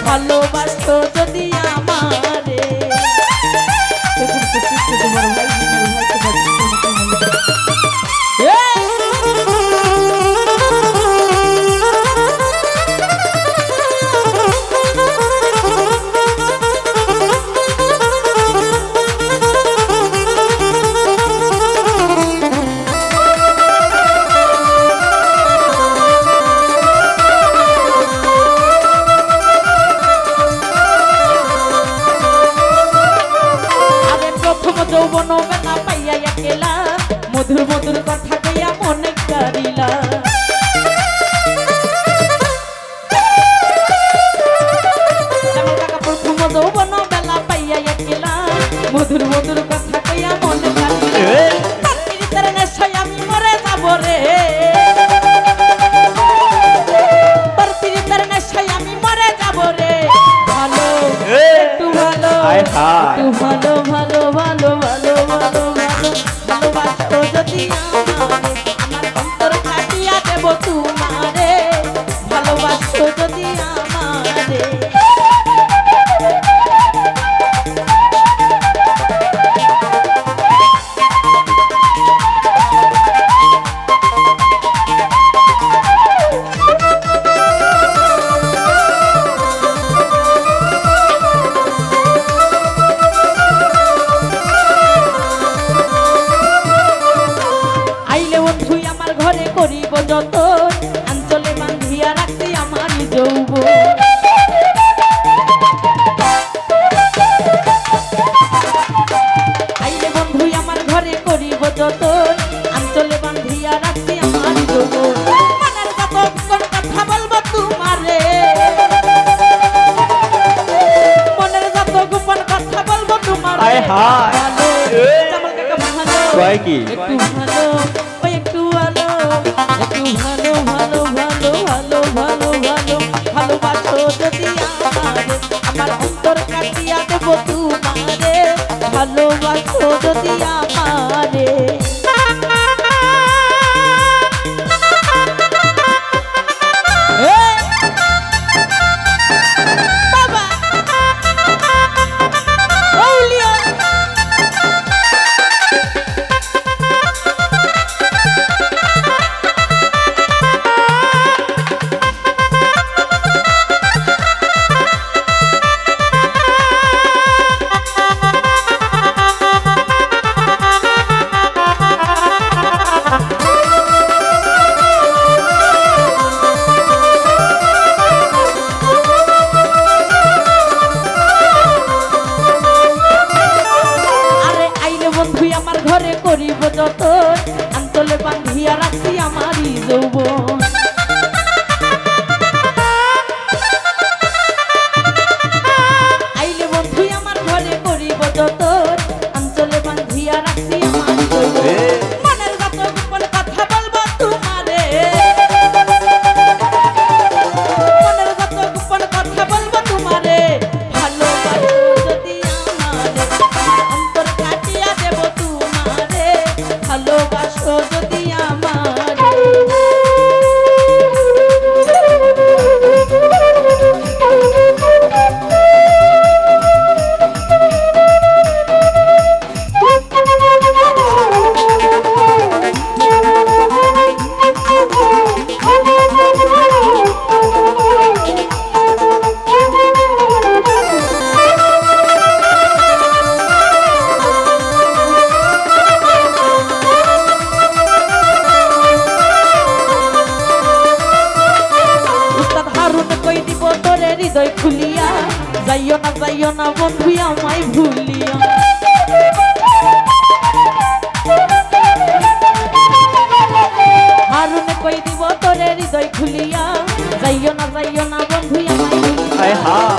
ভালোবাসো যদি আমারে যৌবন বেলা পাইয়া একেলা মধুর মধুর কথা কইয়া মনে করিলা প্রথম যৌবন বেলা পাইয়া একেলা মধুর মধুর কথা কইয়া মনে করিলা নেশায় আমি মরে যাব রে তোর পিরিতের নেশায় আমি মরে যাব রে ভালো একটু ভালো একটু ভালো ভালো ভালো ভালো ভালো ভালো ভালোবাসো যদি আমারে আমার অন্তর কাটিয়া দেব তোমারে ভালোবাসো যদি আমারে করিব যত অঞ্চলে বান্ধিয়া রাখতে আমারই যৌবন আইলে বন্ধু আমার ঘরে করিব যত অঞ্চলে বান্ধিয়া রাখতে আমারই যৌবন মনের যত কোন কথা বলবো তোমারে মনের যত গোপন কথা বলবো তোমারে হায় হায় জামাল কাকা ভালো কয় কি একটু ভালো একটু ভালো একটু ভালো ভালো ভালো ভালো ভালো ভালো ভালোবাসো যদি আমারে আমার অন্তর কাটিয়া দেব তোমারে ভালোবাসো যদি আমারে করিব যত অঞ্চলে বান্ধিয়া রাখছি আমারই যৌবন আইলে বন্ধু আমার ঘরে করিব যত অঞ্চলে বান্ধিয়া রাখছি আমারই যৌবন মনের যত গোপন কথা বলবো তোমারে মনের যত গোপন কথা বলবো তোমারে ভালোবাসো যদি আমারে অন্তর কাটিয়া দেব তোমারে ভালোবাসো যদি আমারে হৃদয় খুলিয়া যাইও না বন্ধু আমায় ভুলিয়া হারুনে কই দিব তোরে হৃদয় খুলিয়া যাইও না বন্ধু আমায় ভুলিয়া